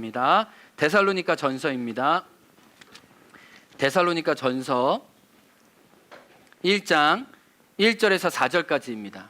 입니다. 데살로니가 전서입니다. 데살로니가 전서 1장 1절에서 4절까지입니다.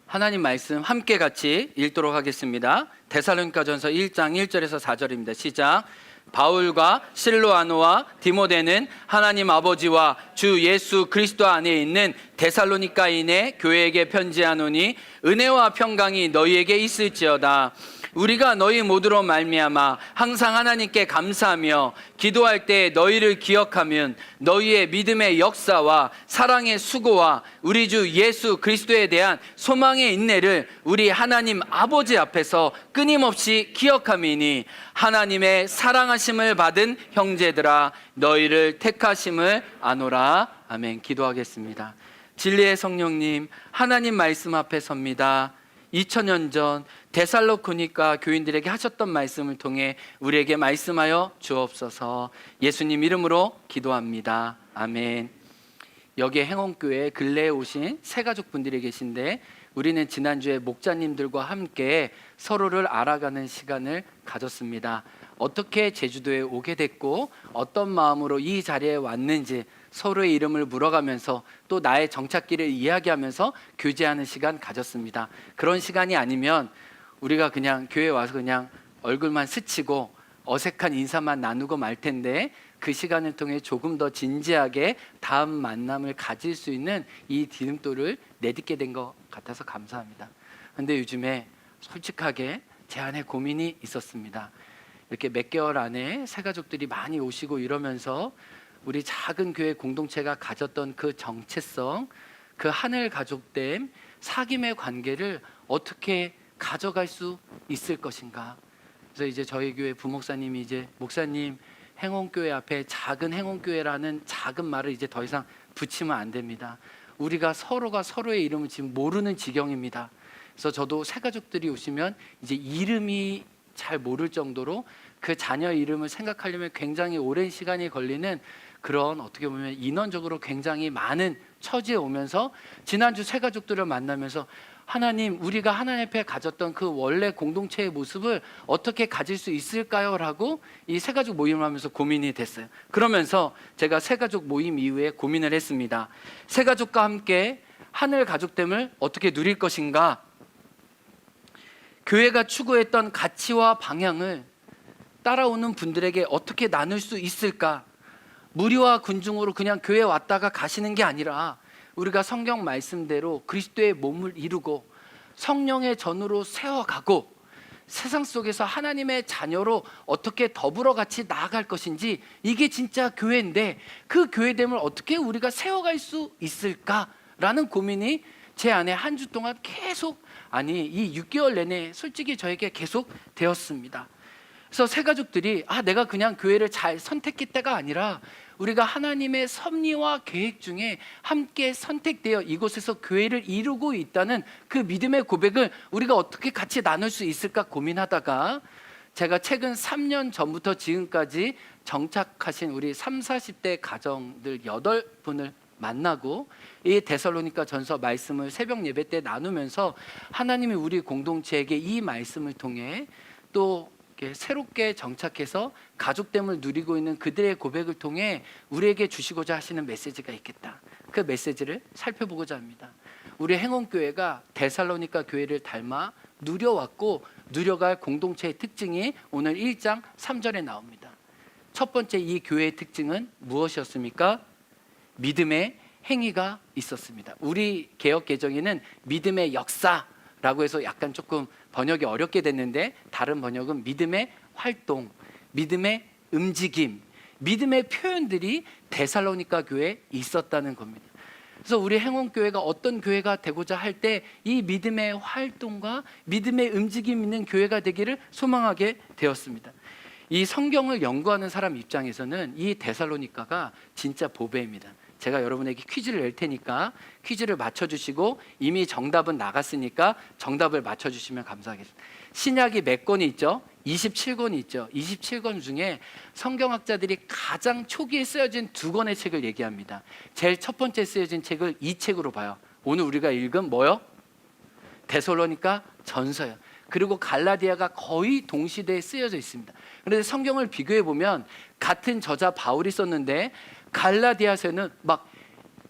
하나님 말씀 함께 같이 읽도록 하겠습니다. 데살로니가 전서 1장 1절에서 4절입니다. 시작. 바울과 실로아노와 디모데는 하나님 아버지와 주 예수 그리스도 안에 있는 데살로니가인의 교회에게 편지하노니 은혜와 평강이 너희에게 있을지어다. 우리가 너희 모두로 말미암아 항상 하나님께 감사하며 기도할 때 너희를 기억하면 너희의 믿음의 역사와 사랑의 수고와 우리 주 예수 그리스도에 대한 소망의 인내를 우리 하나님 아버지 앞에서 끊임없이 기억함이니 하나님의 사랑하심을 받은 형제들아 너희를 택하심을 아노라. 아멘. 기도하겠습니다. 진리의 성령님, 하나님 말씀 앞에 섭니다. 2000년 전 데살로니가 교인들에게 하셨던 말씀을 통해 우리에게 말씀하여 주옵소서. 예수님 이름으로 기도합니다. 아멘. 여기 행원교회 근래에 오신 새 가족분들이 계신데 우리는 지난주에 목자님들과 함께 서로를 알아가는 시간을 가졌습니다. 어떻게 제주도에 오게 됐고 어떤 마음으로 이 자리에 왔는지 서로의 이름을 물어가면서 또 나의 정착기를 이야기하면서 교제하는 시간 가졌습니다. 그런 시간이 아니면 우리가 그냥 교회에 와서 그냥 얼굴만 스치고 어색한 인사만 나누고 말 텐데 그 시간을 통해 조금 더 진지하게 다음 만남을 가질 수 있는 이 디딤돌을 내딛게 된 것 같아서 감사합니다. 근데 요즘에 솔직하게 제 안에 고민이 있었습니다. 이렇게 몇 개월 안에 새 가족들이 많이 오시고 이러면서 우리 작은 교회 공동체가 가졌던 그 정체성, 그 하늘 가족됨, 사귐의 관계를 어떻게 가져갈 수 있을 것인가. 그래서 이제 저희 교회 부목사님이 이제 목사님 행원교회 앞에 작은 행원교회라는 작은 말을 이제 더 이상 붙이면 안 됩니다. 우리가 서로가 서로의 이름을 지금 모르는 지경입니다. 그래서 저도 새 가족들이 오시면 이제 이름이 잘 모를 정도로 그 자녀 이름을 생각하려면 굉장히 오랜 시간이 걸리는 그런 어떻게 보면 인원적으로 굉장히 많은 처지에 오면서 지난주 새 가족들을 만나면서 하나님, 우리가 하나님 앞에 가졌던 그 원래 공동체의 모습을 어떻게 가질 수 있을까요? 라고 이 새 가족 모임을 하면서 고민이 됐어요. 그러면서 제가 새 가족 모임 이후에 고민을 했습니다. 새 가족과 함께 하늘 가족됨을 어떻게 누릴 것인가? 교회가 추구했던 가치와 방향을 따라오는 분들에게 어떻게 나눌 수 있을까? 무리와 군중으로 그냥 교회에 왔다가 가시는 게 아니라 우리가 성경 말씀대로 그리스도의 몸을 이루고 성령의 전으로 세워가고 세상 속에서 하나님의 자녀로 어떻게 더불어 같이 나아갈 것인지, 이게 진짜 교회인데 그 교회됨을 어떻게 우리가 세워갈 수 있을까라는 고민이 제 안에 한 주 동안 계속, 아니 이 6개월 내내 솔직히 저에게 계속 되었습니다. 그래서 새 가족들이 내가 그냥 교회를 잘 선택했다가 아니라 우리가 하나님의 섭리와 계획 중에 함께 선택되어 이곳에서 교회를 이루고 있다는 그 믿음의 고백을 우리가 어떻게 같이 나눌 수 있을까 고민하다가 제가 최근 3년 전부터 지금까지 정착하신 우리 30, 40대 가정들 8분을 만나고 이 데살로니가 전서 말씀을 새벽 예배 때 나누면서 하나님이 우리 공동체에게 이 말씀을 통해 또 새롭게 정착해서 가족됨을 누리고 있는 그들의 고백을 통해 우리에게 주시고자 하시는 메시지가 있겠다. 그 메시지를 살펴보고자 합니다. 우리 행원교회가 데살로니가 교회를 닮아 누려왔고 누려갈 공동체의 특징이 오늘 1장 3절에 나옵니다. 첫 번째, 이 교회의 특징은 무엇이었습니까? 믿음의 행위가 있었습니다. 우리 개역 개정에는 믿음의 역사라고 해서 약간 조금 번역이 어렵게 됐는데 다른 번역은 믿음의 활동, 믿음의 움직임, 믿음의 표현들이 데살로니가 교회에 있었다는 겁니다. 그래서 우리 행원교회가 어떤 교회가 되고자 할 때 이 믿음의 활동과 믿음의 움직임 있는 교회가 되기를 소망하게 되었습니다. 이 성경을 연구하는 사람 입장에서는 이 데살로니가가 진짜 보배입니다. 제가 여러분에게 퀴즈를 낼 테니까 퀴즈를 맞춰주시고 이미 정답은 나갔으니까 정답을 맞춰주시면 감사하겠습니다. 신약이 몇 권이 있죠? 27권이 있죠. 27권 중에 성경학자들이 가장 초기에 쓰여진 2권의 책을 얘기합니다. 제일 첫 번째 쓰여진 책을 이 책으로 봐요. 오늘 우리가 읽은 뭐요? 데살로니가 전서요. 그리고 갈라디아가 거의 동시대에 쓰여져 있습니다. 그런데 성경을 비교해 보면 같은 저자 바울이 썼는데 갈라디아서는 막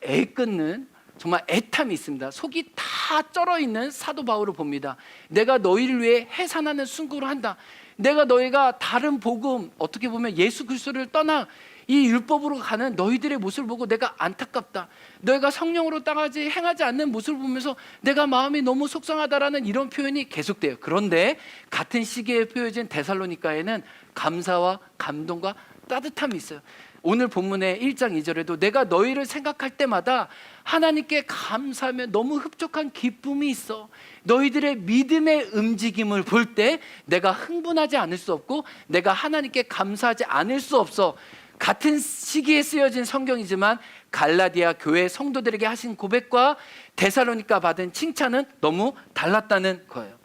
애끓는 정말 애탐이 있습니다. 속이 다 쩔어 있는 사도 바울을 봅니다. 내가 너희를 위해 해산하는 순교를 한다. 내가 너희가 다른 복음, 어떻게 보면 예수 그리스도를 떠나 이 율법으로 가는 너희들의 모습을 보고 내가 안타깝다. 너희가 성령으로 따라지 행하지 않는 모습을 보면서 내가 마음이 너무 속상하다라는 이런 표현이 계속돼요. 그런데 같은 시기에 표해진 데살로니가에는 감사와 감동과 따뜻함이 있어요. 오늘 본문의 1장 2절에도 내가 너희를 생각할 때마다 하나님께 감사하며 너무 흡족한 기쁨이 있어. 너희들의 믿음의 움직임을 볼 때 내가 흥분하지 않을 수 없고 내가 하나님께 감사하지 않을 수 없어. 같은 시기에 쓰여진 성경이지만 갈라디아 교회 성도들에게 하신 고백과 데살로니가 받은 칭찬은 너무 달랐다는 거예요.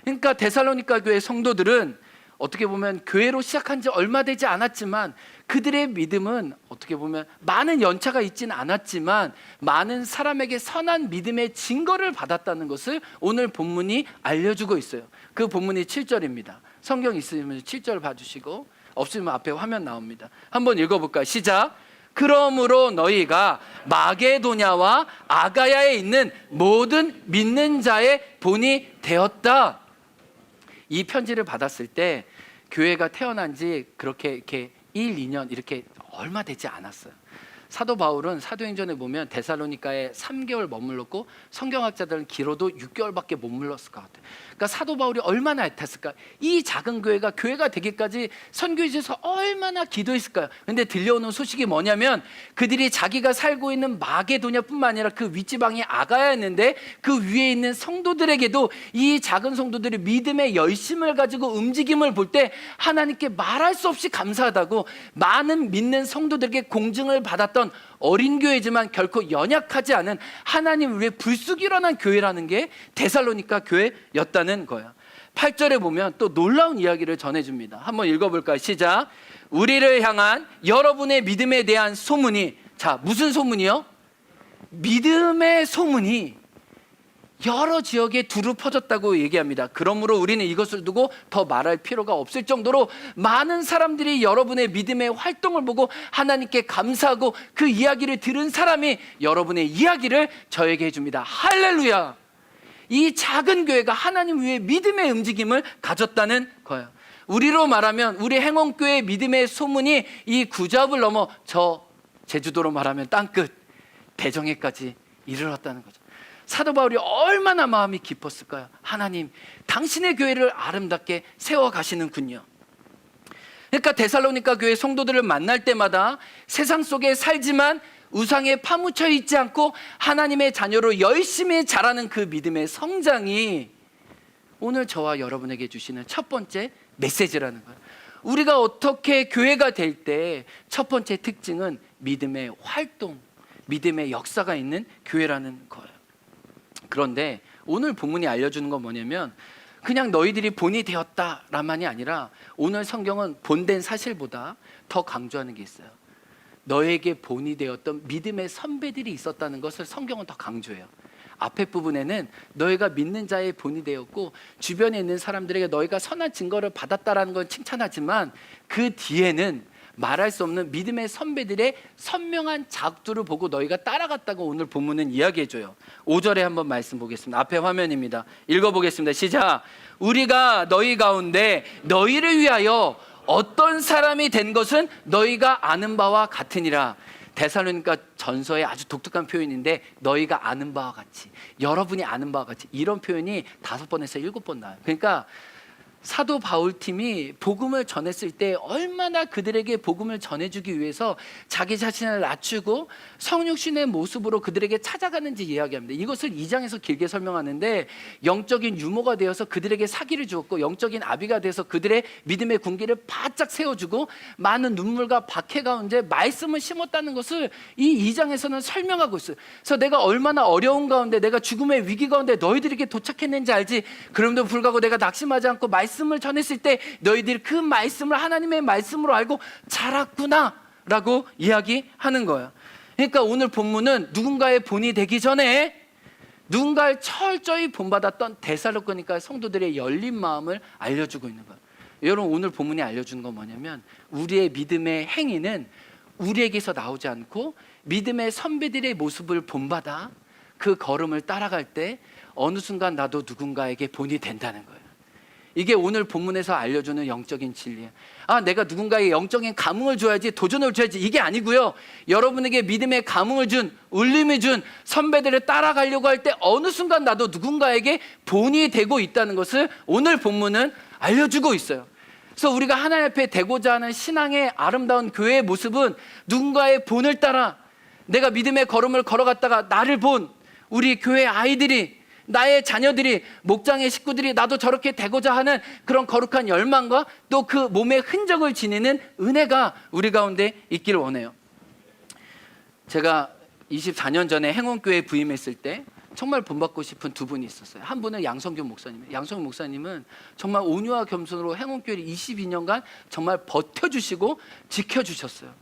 그러니까 데살로니가 교회 성도들은 어떻게 보면 교회로 시작한 지 얼마 되지 않았지만 그들의 믿음은 어떻게 보면 많은 연차가 있지는 않았지만 많은 사람에게 선한 믿음의 증거를 받았다는 것을 오늘 본문이 알려주고 있어요. 그 본문이 7절입니다. 성경 있으면 7절 봐주시고 없으면 앞에 화면 나옵니다. 한번 읽어볼까요? 시작. 그러므로 너희가 마게도냐와 아가야에 있는 모든 믿는 자의 본이 되었다. 이 편지를 받았을 때 교회가 태어난 지 그렇게 이렇게 1, 2년 이렇게 얼마 되지 않았어요. 사도 바울은 사도행전에 보면 데살로니가에 3개월 머물렀고 성경학자들은 길어도 6개월밖에 못 머물렀을 것 같아요. 그러니까 사도 바울이 얼마나 애탔을까? 이 작은 교회가 교회가 되기까지 선교지에서 얼마나 기도했을까요? 근데 들려오는 소식이 뭐냐면 그들이 자기가 살고 있는 마게도냐뿐만 아니라 그 윗지방이 아가야였는데 그 위에 있는 성도들에게도 이 작은 성도들이 믿음의 열심을 가지고 움직임을 볼 때 하나님께 말할 수 없이 감사하다고 많은 믿는 성도들에게 공증을 받았던 어린 교회지만 결코 연약하지 않은 하나님 위에 불쑥 일어난 교회라는 게 데살로니가 교회였다는 거예요. 8절에 보면 또 놀라운 이야기를 전해줍니다. 한번 읽어볼까요? 시작. 우리를 향한 여러분의 믿음에 대한 소문이, 자, 무슨 소문이요? 믿음의 소문이 여러 지역에 두루 퍼졌다고 얘기합니다. 그러므로 우리는 이것을 두고 더 말할 필요가 없을 정도로 많은 사람들이 여러분의 믿음의 활동을 보고 하나님께 감사하고 그 이야기를 들은 사람이 여러분의 이야기를 저에게 해줍니다. 할렐루야! 이 작은 교회가 하나님 위에 믿음의 움직임을 가졌다는 거예요. 우리로 말하면 우리 행원교회의 믿음의 소문이 이 구잡을 넘어 저 제주도로 말하면 땅끝 대정에까지 이르렀다는 거죠. 사도 바울이 얼마나 마음이 깊었을까요? 하나님, 당신의 교회를 아름답게 세워가시는군요. 그러니까 데살로니가 교회 성도들을 만날 때마다 세상 속에 살지만 우상에 파묻혀 있지 않고 하나님의 자녀로 열심히 자라는 그 믿음의 성장이 오늘 저와 여러분에게 주시는 첫 번째 메시지라는 거예요. 우리가 어떻게 교회가 될 때 첫 번째 특징은 믿음의 활동, 믿음의 역사가 있는 교회라는 거예요. 그런데 오늘 본문이 알려주는 건 뭐냐면 그냥 너희들이 본이 되었다라만이 아니라 오늘 성경은 본된 사실보다 더 강조하는 게 있어요. 너에게 본이 되었던 믿음의 선배들이 있었다는 것을 성경은 더 강조해요. 앞에 부분에는 너희가 믿는 자의 본이 되었고 주변에 있는 사람들에게 너희가 선한 증거를 받았다라는 걸 칭찬하지만 그 뒤에는 말할 수 없는 믿음의 선배들의 선명한 작두를 보고 너희가 따라갔다고 오늘 본문은 이야기해줘요. 5절에 한번 말씀 보겠습니다. 앞에 화면입니다. 읽어보겠습니다. 시작. 우리가 너희 가운데 너희를 위하여 어떤 사람이 된 것은 너희가 아는 바와 같으니라. 데살로니가 전서의 아주 독특한 표현인데 너희가 아는 바와 같이, 여러분이 아는 바와 같이, 이런 표현이 5번에서 7번 나와요. 그러니까 사도 바울 팀이 복음을 전했을 때 얼마나 그들에게 복음을 전해주기 위해서 자기 자신을 낮추고 성육신의 모습으로 그들에게 찾아가는지 이야기합니다. 이것을 2장에서 길게 설명하는데 영적인 유모가 되어서 그들에게 사기를 주었고 영적인 아비가 되어서 그들의 믿음의 군기를 바짝 세워주고 많은 눈물과 박해 가운데 말씀을 심었다는 것을 이 2장에서는 설명하고 있어요. 그래서 내가 얼마나 어려운 가운데 내가 죽음의 위기 가운데 너희들에게 도착했는지 알지? 그럼에도 불구하고 내가 낙심하지 않고 말씀을 전했을 때 너희들이 그 말씀을 하나님의 말씀으로 알고 자랐구나 라고 이야기하는 거예요. 그러니까 오늘 본문은 누군가의 본이 되기 전에 누군가를 철저히 본받았던 데살로니가 성도들의 열린 마음을 알려주고 있는 거예요. 여러분, 오늘 본문이 알려주는 건 뭐냐면 우리의 믿음의 행위는 우리에게서 나오지 않고 믿음의 선배들의 모습을 본받아 그 걸음을 따라갈 때 어느 순간 나도 누군가에게 본이 된다는 거예요. 이게 오늘 본문에서 알려주는 영적인 진리예요. 내가 누군가에게 영적인 감흥을 줘야지, 도전을 줘야지, 이게 아니고요. 여러분에게 믿음의 감흥을 준, 울림을 준 선배들을 따라가려고 할 때 어느 순간 나도 누군가에게 본이 되고 있다는 것을 오늘 본문은 알려주고 있어요. 그래서 우리가 하나님 앞에 되고자 하는 신앙의 아름다운 교회의 모습은 누군가의 본을 따라 내가 믿음의 걸음을 걸어갔다가 나를 본 우리 교회 아이들이, 나의 자녀들이, 목장의 식구들이 나도 저렇게 되고자 하는 그런 거룩한 열망과 또 그 몸의 흔적을 지니는 은혜가 우리 가운데 있기를 원해요. 제가 24년 전에 행원교회에 부임했을 때 정말 본받고 싶은 두 분이 있었어요. 한 분은 양성균 목사님. 양성균 목사님은 정말 온유와 겸손으로 행원교회를 22년간 정말 버텨주시고 지켜주셨어요.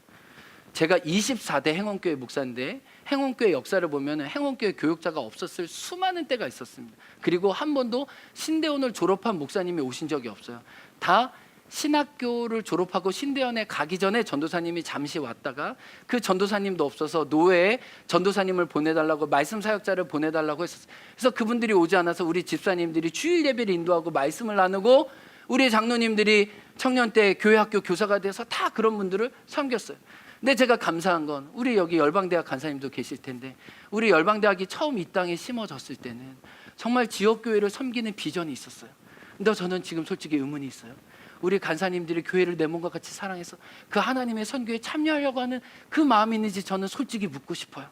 제가 24대 행원교회 목사인데 행원교회 역사를 보면 행원교회 교육자가 없었을 수많은 때가 있었습니다. 그리고 한 번도 신대원을 졸업한 목사님이 오신 적이 없어요. 다 신학교를 졸업하고 신대원에 가기 전에 전도사님이 잠시 왔다가 그 전도사님도 없어서 노회에 전도사님을 보내달라고, 말씀 사역자를 보내달라고 했었어요. 그래서 그분들이 오지 않아서 우리 집사님들이 주일 예배를 인도하고 말씀을 나누고 우리 장로님들이 청년 때 교회 학교 교사가 돼서 다 그런 분들을 섬겼어요. 근데 제가 감사한 건 우리 여기 열방대학 간사님도 계실 텐데 우리 열방대학이 처음 이 땅에 심어졌을 때는 정말 지역교회를 섬기는 비전이 있었어요. 근데 저는 지금 솔직히 의문이 있어요. 우리 간사님들이 교회를 내 몸과 같이 사랑해서 그 하나님의 선교에 참여하려고 하는 그 마음이 있는지 저는 솔직히 묻고 싶어요.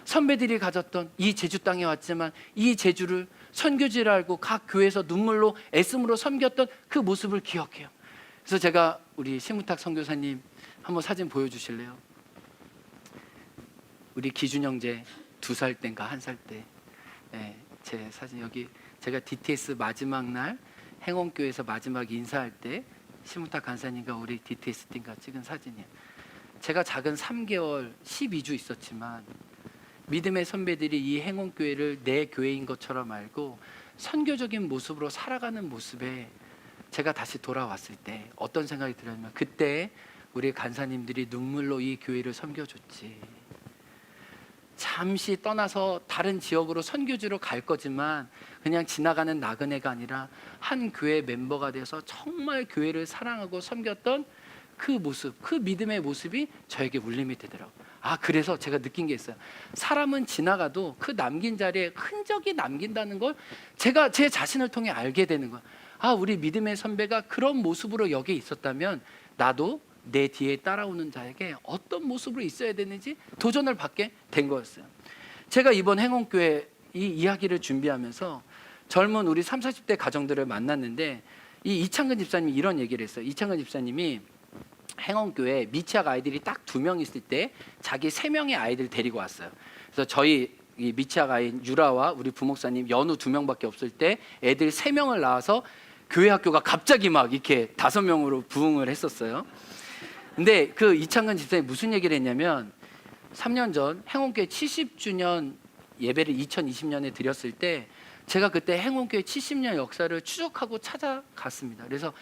선배들이 가졌던 이 제주 땅에 왔지만 이 제주를 선교지를 알고 각 교회에서 눈물로 애씀으로 섬겼던 그 모습을 기억해요. 그래서 제가 우리 심우탁 선교사님 한번 사진 보여주실래요? 우리 기준 형제 2살 때인가 1살 때, 제 사진 여기 제가 DTS 마지막 날 행원교회에서 마지막 인사할 때 심우탁 간사님과 우리 DTS 팀과 찍은 사진이에요. 제가 작은 3개월 12주 있었지만 믿음의 선배들이 이 행원교회를 내 교회인 것처럼 알고 선교적인 모습으로 살아가는 모습에 제가 다시 돌아왔을 때 어떤 생각이 들었냐면 그때 우리 간사님들이 눈물로 이 교회를 섬겨줬지. 잠시 떠나서 다른 지역으로 선교지로 갈 거지만 그냥 지나가는 나그네가 아니라 한 교회 멤버가 돼서 정말 교회를 사랑하고 섬겼던 그 모습, 그 믿음의 모습이 저에게 울림이 되더라고요. 그래서 제가 느낀 게 있어요. 사람은 지나가도 그 남긴 자리에 흔적이 남긴다는 걸 제가 제 자신을 통해 알게 되는 거예요. 우리 믿음의 선배가 그런 모습으로 여기에 있었다면 나도 내 뒤에 따라오는 자에게 어떤 모습으로 있어야 되는지 도전을 받게 된 거였어요. 제가 이번 행원교회 이 이야기를 준비하면서 젊은 우리 30, 40대 가정들을 만났는데 이 이창근 집사님이 이런 얘기를 했어요. 이창근 집사님이 행원교회 미취학 아이들이 딱 2명 있을 때 자기 3명의 아이들 데리고 왔어요. 그래서 저희 이 미취학 아이 유라와 우리 부목사님 연우 2명밖에 없을 때 애들 3명을 낳아서 교회 학교가 갑자기 막 이렇게 5명으로 부흥을 했었어요. 근데 그 이창근 집사님이 무슨 얘기를 했냐면 3년 전 행원교회 70주년 예배를 2020년에 드렸을 때 제가 그때 행원교회 70년 역사를 추적하고 찾아갔습니다. 그래서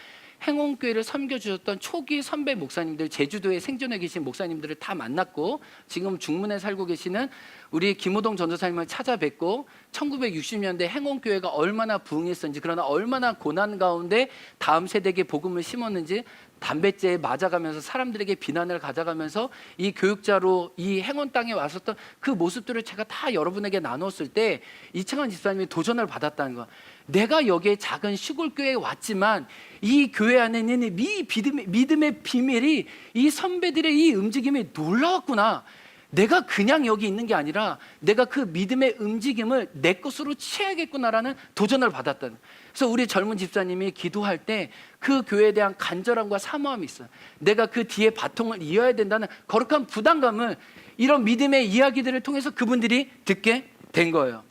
행원교회를 섬겨주셨던 초기 선배 목사님들, 제주도에 생존해 계신 목사님들을 다 만났고 지금 중문에 살고 계시는 우리 김호동 전도사님을 찾아뵙고 1960년대 행원교회가 얼마나 부흥했었는지, 그러나 얼마나 고난 가운데 다음 세대에게 복음을 심었는지 담뱃재에 맞아가면서 사람들에게 비난을 가져가면서 이 교육자로 이 행원 땅에 왔었던 그 모습들을 제가 다 여러분에게 나눴을 때 이창환 집사님이 도전을 받았다는 거야. 내가 여기에 작은 시골교회에 왔지만 이 교회 안에 있는 믿음의 비밀이, 이 선배들의 이 움직임이 놀라웠구나. 내가 그냥 여기 있는 게 아니라 내가 그 믿음의 움직임을 내 것으로 취해야겠구나라는 도전을 받았다는. 그래서 우리 젊은 집사님이 기도할 때 그 교회에 대한 간절함과 사모함이 있어요. 내가 그 뒤에 바통을 이어야 된다는 거룩한 부담감을 이런 믿음의 이야기들을 통해서 그분들이 듣게 된 거예요.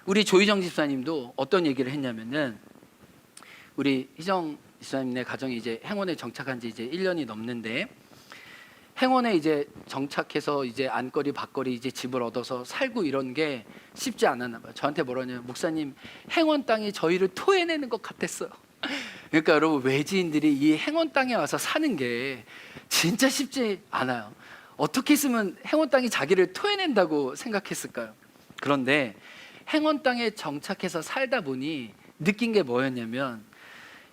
우리 조희정 집사님도 어떤 얘기를 했냐면은 우리 희정 집사님네 가정이 이제 행원에 정착한 지 이제 1년이 넘는데 행원에 이제 정착해서 이제 안거리 밖거리 이제 집을 얻어서 살고 이런 게 쉽지 않았나 봐요. 저한테 뭐라냐면 목사님 행원 땅이 저희를 토해내는 것 같았어요. 그러니까 여러분 외지인들이 이 행원 땅에 와서 사는 게 진짜 쉽지 않아요. 어떻게 했으면 행원 땅이 자기를 토해낸다고 생각했을까요? 그런데 행원 땅에 정착해서 살다 보니 느낀 게 뭐였냐면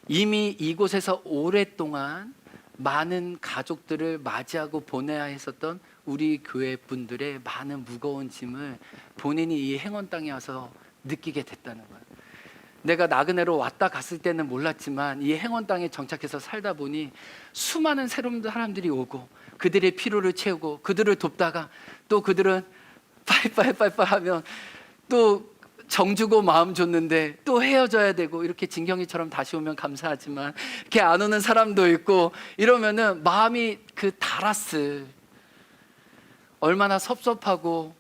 이미 이곳에서 오랫동안 많은 가족들을 맞이하고 보내야 했었던 우리 교회 분들의 많은 무거운 짐을 본인이 이 행원 땅에 와서 느끼게 됐다는 거예요. 내가 나그네로 왔다 갔을 때는 몰랐지만 이 행원 땅에 정착해서 살다 보니 수많은 새로운 사람들이 오고 그들의 피로를 채우고 그들을 돕다가 또 그들은 빠이빠이빠이빠이 하면 또 정주고 마음 줬는데 또 헤어져야 되고 이렇게 진경이처럼 다시 오면 감사하지만 이렇게 안 오는 사람도 있고 이러면은 마음이 그 달았을 얼마나 섭섭하고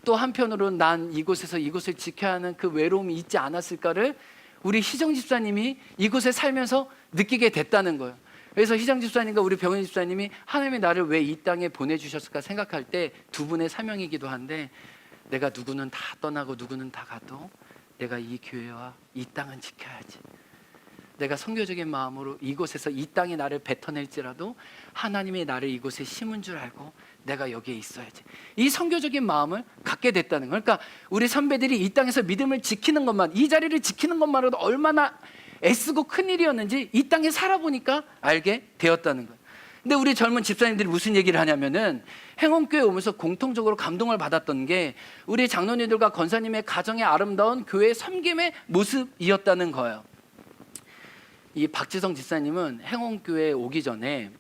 또 한편으로는 난 이곳에서 이곳을 지켜야 하는 그 외로움이 있지 않았을까를 우리 희정 집사님이 이곳에 살면서 느끼게 됐다는 거예요. 그래서 희정 집사님과 우리 병현 집사님이 하나님이 나를 왜 이 땅에 보내주셨을까 생각할 때 두 분의 사명이기도 한데 내가 누구는 다 떠나고 누구는 다 가도 내가 이 교회와 이 땅은 지켜야지. 내가 선교적인 마음으로 이곳에서 이 땅이 나를 뱉어낼지라도 하나님이 나를 이곳에 심은 줄 알고 내가 여기에 있어야지. 이 선교적인 마음을 갖게 됐다는 거예요. 그러니까 우리 선배들이 이 땅에서 믿음을 지키는 것만, 이 자리를 지키는 것만으로도 얼마나 애쓰고 큰일이었는지 이 땅에 살아보니까 알게 되었다는 거예요. 근데 우리 젊은 집사님들이 무슨 얘기를 하냐면은 행원교회 오면서 공통적으로 감동을 받았던 게 우리 장로님들과 권사님의 가정의 아름다운 교회 섬김의 모습이었다는 거예요. 이 박지성 집사님은 행원교회 오기 전에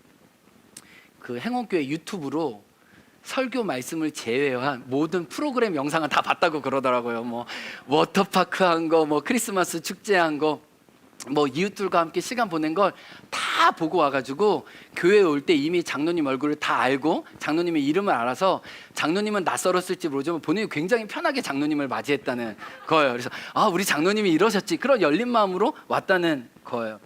그 행원교회 유튜브로 설교 말씀을 제외한 모든 프로그램 영상을 다 봤다고 그러더라고요. 뭐 워터파크 한 거, 뭐 크리스마스 축제 한 거, 뭐 이웃들과 함께 시간 보낸 걸 다 보고 와가지고 교회에 올 때 이미 장로님 얼굴을 다 알고 장로님의 이름을 알아서 장로님은 낯설었을지 모르지만 본인이 굉장히 편하게 장로님을 맞이했다는 거예요. 그래서 아 우리 장로님이 이러셨지 그런 열린 마음으로 왔다는 거예요.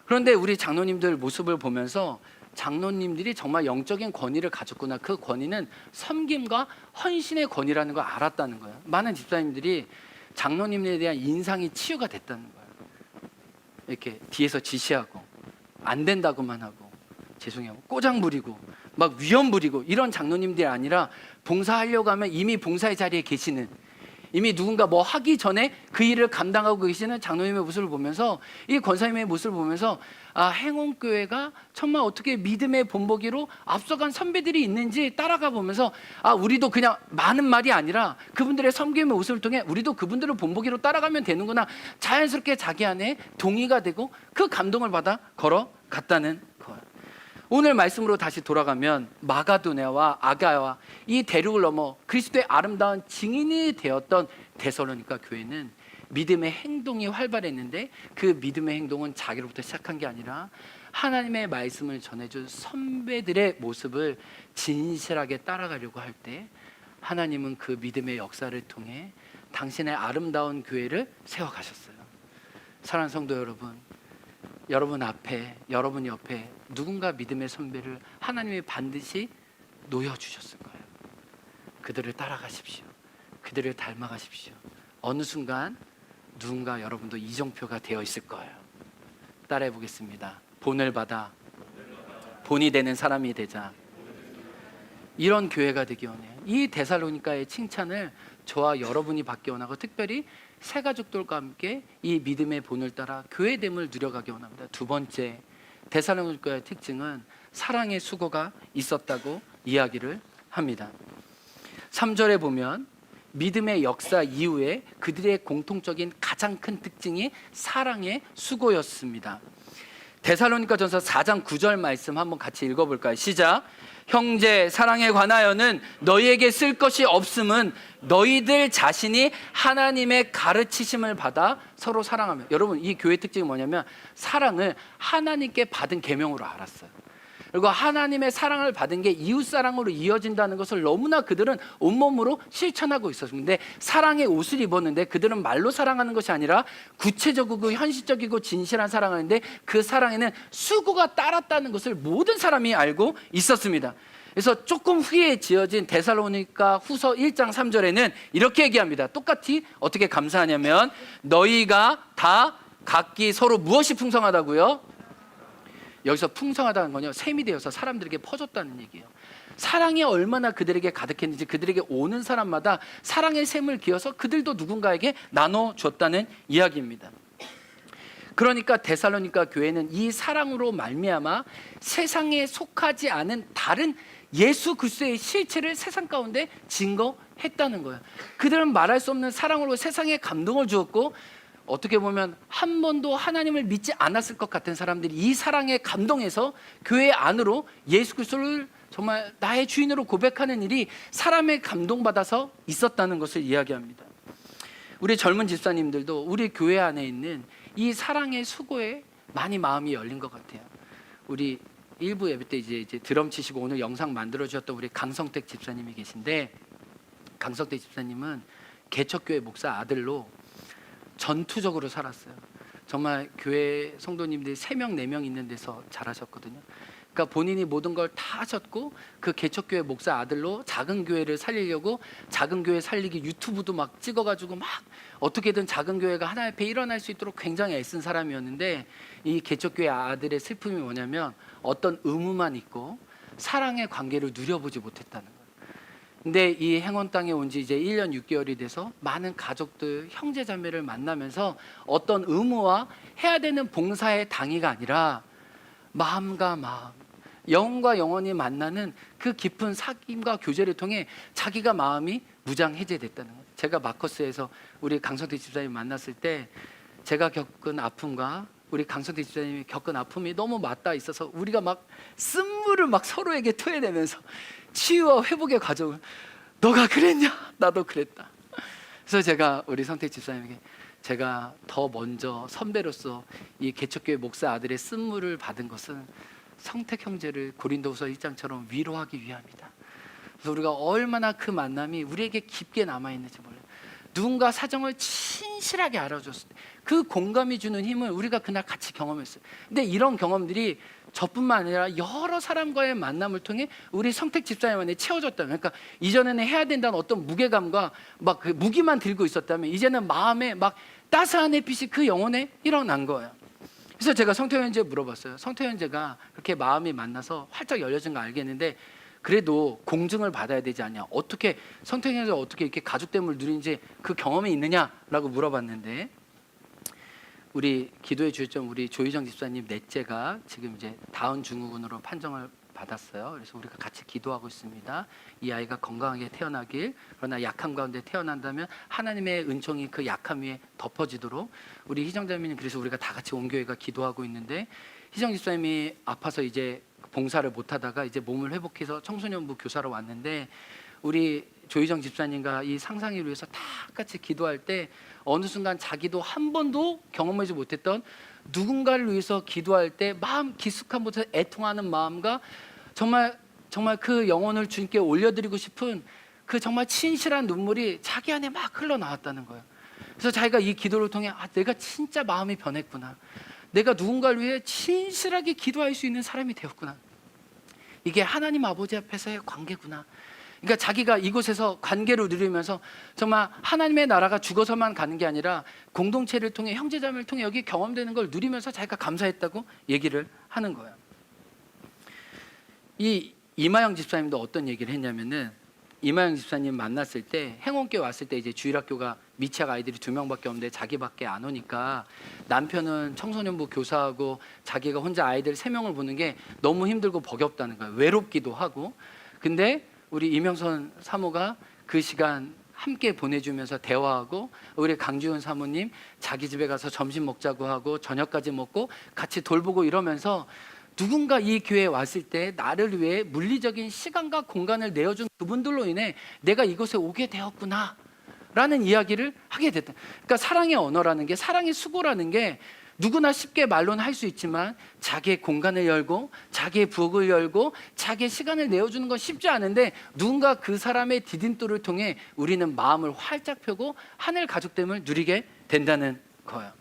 그런데 우리 장로님들 모습을 보면서 장로님들이 정말 영적인 권위를 가졌구나. 그 권위는 섬김과 헌신의 권위라는 걸 알았다는 거예요. 많은 집사님들이 장로님에 대한 인상이 치유가 됐다는 거예요. 이렇게 뒤에서 지시하고 안 된다고만 하고 죄송해요 꼬장 부리고 막 위험 부리고 이런 장로님들이 아니라 봉사하려고 하면 이미 봉사의 자리에 계시는 이미 누군가 뭐 하기 전에 그 일을 감당하고 계시는 장로님의 모습을 보면서 이 권사님의 모습을 보면서 아 행원교회가 정말 어떻게 믿음의 본보기로 앞서간 선배들이 있는지 따라가 보면서 아 우리도 그냥 많은 말이 아니라 그분들의 섬김의 모습을 통해 우리도 그분들을 본보기로 따라가면 되는구나 자연스럽게 자기 안에 동의가 되고 그 감동을 받아 걸어갔다는 거예요. 오늘 말씀으로 다시 돌아가면 마가도네와 아가야와 이 대륙을 넘어 그리스도의 아름다운 증인이 되었던 데살로니가 교회는 믿음의 행동이 활발했는데 그 믿음의 행동은 자기로부터 시작한 게 아니라 하나님의 말씀을 전해준 선배들의 모습을 진실하게 따라가려고 할 때 하나님은 그 믿음의 역사를 통해 당신의 아름다운 교회를 세워가셨어요. 사랑하는 성도 여러분, 여러분 앞에 여러분 옆에 누군가 믿음의 선배를 하나님이 반드시 놓여주셨을 거예요. 그들을 따라가십시오. 그들을 닮아가십시오. 어느 순간 누군가 여러분도 이정표가 되어 있을 거예요. 따라해 보겠습니다. 본을 받아 본이 되는 사람이 되자. 이런 교회가 되기 원해요. 이 데살로니가의 칭찬을 저와 여러분이 받기 원하고 특별히 새 가족들과 함께 이 믿음의 본을 따라 교회됨을 누려가기 원합니다. 두 번째, 데살로니가의 특징은 사랑의 수고가 있었다고 이야기를 합니다. 3절에 보면 믿음의 역사 이후에 그들의 공통적인 가장 큰 특징이 사랑의 수고였습니다. 데살로니가전서 4장 9절 말씀 한번 같이 읽어볼까요? 시작. 형제 사랑에 관하여는 너희에게 쓸 것이 없음은 너희들 자신이 하나님의 가르치심을 받아 서로 사랑하며. 여러분 이 교회 특징이 뭐냐면 사랑을 하나님께 받은 계명으로 알았어요. 그리고 하나님의 사랑을 받은 게 이웃 사랑으로 이어진다는 것을 너무나 그들은 온몸으로 실천하고 있었는데, 사랑의 옷을 입었는데 그들은 말로 사랑하는 것이 아니라 구체적이고 현실적이고 진실한 사랑하는데, 그 사랑에는 수고가 따랐다는 것을 모든 사람이 알고 있었습니다. 그래서 조금 후에 지어진 데살로니가 후서 1장 3절에는 이렇게 얘기합니다. 똑같이 어떻게 감사하냐면, 너희가 다 각기 서로 무엇이 풍성하다고요? 여기서 풍성하다는 건요, 샘이 되어서 사람들에게 퍼졌다는 얘기예요. 사랑이 얼마나 그들에게 가득했는지 그들에게 오는 사람마다 사랑의 샘을 기어서 그들도 누군가에게 나눠줬다는 이야기입니다. 그러니까 데살로니가 교회는 이 사랑으로 말미암아 세상에 속하지 않은 다른 예수 그리스도의 실체를 세상 가운데 증거했다는 거예요. 그들은 말할 수 없는 사랑으로 세상에 감동을 주었고, 어떻게 보면 한 번도 하나님을 믿지 않았을 것 같은 사람들이 이 사랑에 감동해서 교회 안으로 예수 그리스도를 정말 나의 주인으로 고백하는 일이 사람의 감동받아서 있었다는 것을 이야기합니다. 우리 젊은 집사님들도 우리 교회 안에 있는 이 사랑의 수고에 많이 마음이 열린 것 같아요. 우리 일부 예배 때 이제 드럼 치시고 오늘 영상 만들어 주셨던 우리 강성택 집사님이 계신데, 강성택 집사님은 개척교회 목사 아들로 전투적으로 살았어요. 정말 교회 성도님들이 3명 4명 있는 데서 자라셨거든요. 그러니까 본인이 모든 걸 다 하셨고, 그 개척교회 목사 아들로 작은 교회를 살리려고 작은 교회 살리기 유튜브도 막 찍어가지고 막 어떻게든 작은 교회가 하나님 앞에 일어날 수 있도록 굉장히 애쓴 사람이었는데, 이 개척교회 아들의 슬픔이 뭐냐면 어떤 의무만 있고 사랑의 관계를 누려보지 못했다는 거예요. 근데 이 행원 땅에 온 지 이제 1년 6개월이 돼서 많은 가족들, 형제 자매를 만나면서 어떤 의무와 해야 되는 봉사의 당위가 아니라 마음과 마음, 영혼과 영혼이 만나는 그 깊은 사귐과 교제를 통해 자기가 마음이 무장해제됐다는 거예요. 제가 마커스에서 우리 강성태 집사님 만났을 때 제가 겪은 아픔과 우리 강성태 집사님이 겪은 아픔이 너무 맞닿아 있어서 우리가 막 쓴물을 막 서로에게 토해내면서 치유와 회복의 과정을, 너가 그랬냐? 나도 그랬다. 그래서 제가 우리 성택 집사님에게, 제가 더 먼저 선배로서 이 개척교회 목사 아들의 쓴물을 받은 것은 성택 형제를 고린도후서 1장처럼 위로하기 위함이다. 그래서 우리가 얼마나 그 만남이 우리에게 깊게 남아있는지 몰라요. 누군가 사정을 진실하게 알아줬을 때 그 공감이 주는 힘을 우리가 그날 같이 경험했어요. 근데 이런 경험들이 저뿐만 아니라 여러 사람과의 만남을 통해 우리 성택 집사님 안에 채워졌다. 그러니까 이전에는 해야 된다는 어떤 무게감과 막 그 무기만 들고 있었다면, 이제는 마음에 막 따스한 햇빛이 그 영혼에 일어난 거예요. 그래서 제가 성태현 형제에 물어봤어요. 성태현 형제가 그렇게 마음이 만나서 활짝 열려진 거 알겠는데, 그래도 공증을 받아야 되지 않냐, 어떻게 성태현 형제가 어떻게 이렇게 가족됨을 누린지 그 경험이 있느냐라고 물어봤는데, 우리 기도해 주셨던 우리 조희정 집사님 넷째가 지금 이제 다운 증후군으로 판정을 받았어요. 그래서 우리가 같이 기도하고 있습니다. 이 아이가 건강하게 태어나길, 그러나 약함 가운데 태어난다면 하나님의 은총이 그 약함 위에 덮어지도록 우리 희정 자매님, 그래서 우리가 다 같이 온 교회가 기도하고 있는데, 희정 집사님이 아파서 이제 봉사를 못하다가 이제 몸을 회복해서 청소년부 교사로 왔는데, 우리 조희정 집사님과 이 상상을 위해서 다 같이 기도할 때 어느 순간 자기도 한 번도 경험하지 못했던 누군가를 위해서 기도할 때 마음 깊숙한 곳에서 애통하는 마음과 정말 그 영혼을 주님께 올려드리고 싶은 그 정말 진실한 눈물이 자기 안에 막 흘러나왔다는 거예요. 그래서 자기가 이 기도를 통해, 내가 진짜 마음이 변했구나, 내가 누군가를 위해 진실하게 기도할 수 있는 사람이 되었구나, 이게 하나님 아버지 앞에서의 관계구나. 그러니까 자기가 이곳에서 관계를 누리면서 정말 하나님의 나라가 죽어서만 가는 게 아니라 공동체를 통해, 형제자매를 통해 여기 경험되는 걸 누리면서 자기가 감사했다고 얘기를 하는 거예요. 이 이마영 집사님도 어떤 얘기를 했냐면은, 이마영 집사님 만났을 때, 행원교회 왔을 때 이제 주일학교가 미취학 아이들이 2명밖에 없는데 자기밖에 안 오니까 남편은 청소년부 교사하고 자기가 혼자 아이들 3명을 보는 게 너무 힘들고 버겁다는 거예요. 외롭기도 하고. 근데 우리 이명선 사모가 그 시간 함께 보내주면서 대화하고, 우리 강주현 사모님 자기 집에 가서 점심 먹자고 하고 저녁까지 먹고 같이 돌보고 이러면서, 누군가 이 교회에 왔을 때 나를 위해 물리적인 시간과 공간을 내어준 그분들로 인해 내가 이곳에 오게 되었구나 라는 이야기를 하게 됐다. 그러니까 사랑의 언어라는 게, 사랑의 수고라는 게 누구나 쉽게 말로는 할 수 있지만 자기의 공간을 열고 자기의 부엌을 열고 자기의 시간을 내어주는 건 쉽지 않은데, 누군가 그 사람의 디딤돌을 통해 우리는 마음을 활짝 펴고 하늘 가족됨을 누리게 된다는 거예요.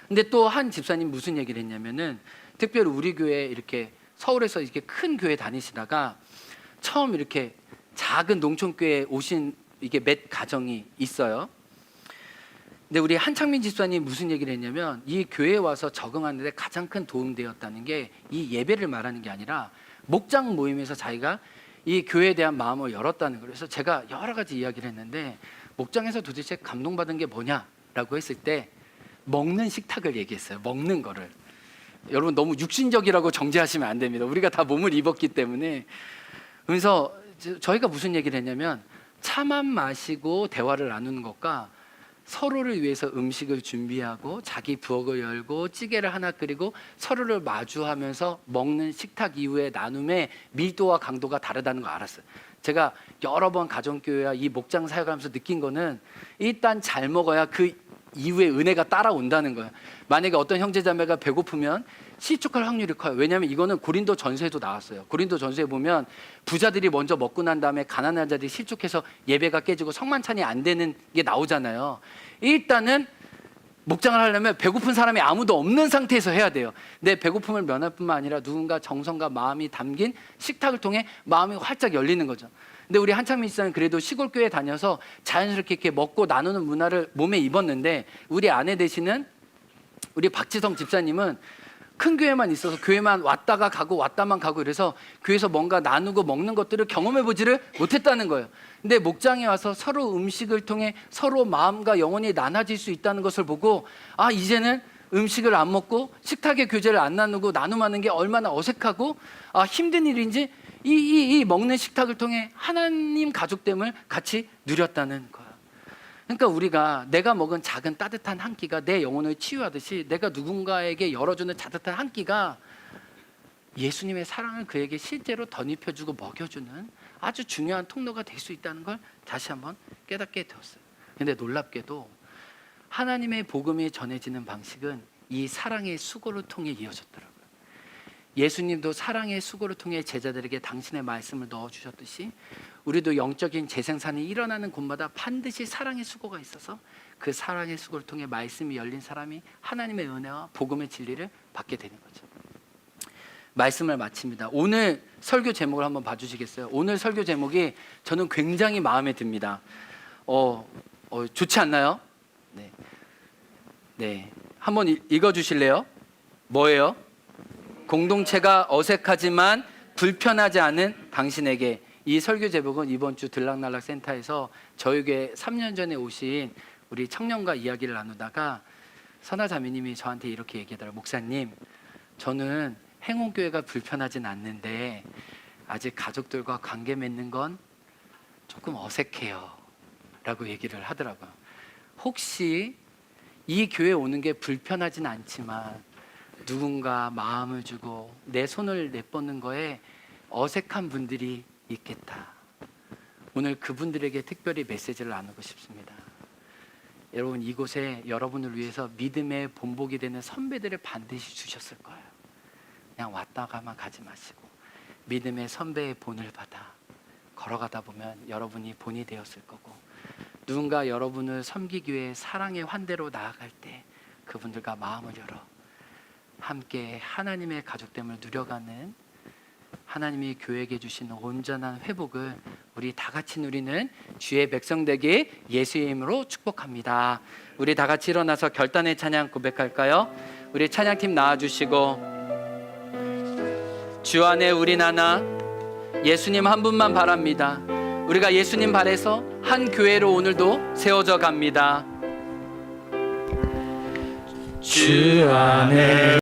근데 또 한 집사님 무슨 얘기를 했냐면은, 특별히 우리 교회 이렇게 서울에서 이렇게 큰 교회 다니시다가 처음 이렇게 작은 농촌교회에 오신 이게 몇 가정이 있어요. 근데 우리 한창민 집사님 무슨 얘기를 했냐면, 이 교회에 와서 적응하는데 가장 큰 도움 되었다는 게 이 예배를 말하는 게 아니라 목장 모임에서 자기가 이 교회에 대한 마음을 열었다는 거예요. 그래서 제가 여러 가지 이야기를 했는데, 목장에서 도대체 감동받은 게 뭐냐라고 했을 때 먹는 식탁을 얘기했어요. 먹는 거를. 여러분 너무 육신적이라고 정죄하시면 안 됩니다. 우리가 다 몸을 입었기 때문에. 그래서 저희가 무슨 얘기를 했냐면, 차만 마시고 대화를 나누는 것과 서로를 위해서 음식을 준비하고 자기 부엌을 열고 찌개를 하나 끓이고 서로를 마주하면서 먹는 식탁 이후의 나눔의 밀도와 강도가 다르다는 거 알았어요. 제가 여러 번 가정교회와 이 목장 사역하면서 느낀 거는, 일단 잘 먹어야 그 이후에 은혜가 따라온다는 거예요. 만약에 어떤 형제자매가 배고프면 실족할 확률이 커요. 왜냐하면 이거는 고린도 전서에도 나왔어요. 고린도 전서에 보면 부자들이 먼저 먹고 난 다음에 가난한 자들이 실족해서 예배가 깨지고 성만찬이 안 되는 게 나오잖아요. 일단은 목장을 하려면 배고픈 사람이 아무도 없는 상태에서 해야 돼요. 내 배고픔을 면할 뿐만 아니라 누군가 정성과 마음이 담긴 식탁을 통해 마음이 활짝 열리는 거죠. 근데 우리 한창민 씨는 그래도 시골교회 다녀서 자연스럽게 이렇게 먹고 나누는 문화를 몸에 입었는데, 우리 아내 되시는 우리 박지성 집사님은 큰 교회만 있어서 교회만 왔다가 가고 왔다만 가고, 그래서 교회에서 뭔가 나누고 먹는 것들을 경험해 보지를 못했다는 거예요. 근데 목장에 와서 서로 음식을 통해 서로 마음과 영혼이 나눠질 수 있다는 것을 보고, 아, 이제는 음식을 안 먹고 식탁의 교제를 안 나누고 나눔하는 게 얼마나 어색하고 힘든 일인지 이 먹는 식탁을 통해 하나님 가족됨을 같이 누렸다는 거야. 그러니까 우리가 내가 먹은 작은 따뜻한 한 끼가 내 영혼을 치유하듯이, 내가 누군가에게 열어주는 따뜻한 한 끼가 예수님의 사랑을 그에게 실제로 덧입혀주고 먹여주는 아주 중요한 통로가 될 수 있다는 걸 다시 한번 깨닫게 되었어요. 근데 놀랍게도 하나님의 복음이 전해지는 방식은 이 사랑의 수고를 통해 이어졌더라고요. 예수님도 사랑의 수고를 통해 제자들에게 당신의 말씀을 넣어주셨듯이, 우리도 영적인 재생산이 일어나는 곳마다 반드시 사랑의 수고가 있어서 그 사랑의 수고를 통해 말씀이 열린 사람이 하나님의 은혜와 복음의 진리를 받게 되는 거죠. 말씀을 마칩니다. 오늘 설교 제목을 한번 봐주시겠어요? 오늘 설교 제목이 저는 굉장히 마음에 듭니다. 좋지 않나요? 네. 한번 읽어주실래요? 뭐예요? 공동체가 어색하지만 불편하지 않은 당신에게. 이 설교 제목은 이번 주 들락날락 센터에서 저에게 3년 전에 오신 우리 청년과 이야기를 나누다가 선아 자매님이 저한테 이렇게 얘기하더라고요. 목사님, 저는 행운교회가 불편하진 않는데 아직 가족들과 관계 맺는 건 조금 어색해요 라고 얘기를 하더라고요. 혹시 이 교회에 오는 게 불편하진 않지만 누군가 마음을 주고 내 손을 내뻗는 거에 어색한 분들이 있겠다. 오늘 그분들에게 특별히 메시지를 나누고 싶습니다. 여러분, 이곳에 여러분을 위해서 믿음의 본보기 되는 선배들을 반드시 주셨을 거예요. 그냥 왔다가만 가지 마시고 믿음의 선배의 본을 받아 걸어가다 보면 여러분이 본이 되었을 거고, 누군가 여러분을 섬기기 위해 사랑의 환대로 나아갈 때 그분들과 마음을 열어 함께 하나님의 가족됨을 누려가는, 하나님이 교회에게 주시는 온전한 회복을 우리 다 같이 누리는 주의 백성 되게 예수의 이름으로 축복합니다. 우리 다 같이 일어나서 결단의 찬양 고백할까요? 우리 찬양팀 나와주시고, 주 안에 우린 하나, 예수님 한 분만 바랍니다. 우리가 예수님 발에서 한 교회로 오늘도 세워져 갑니다. 주 안에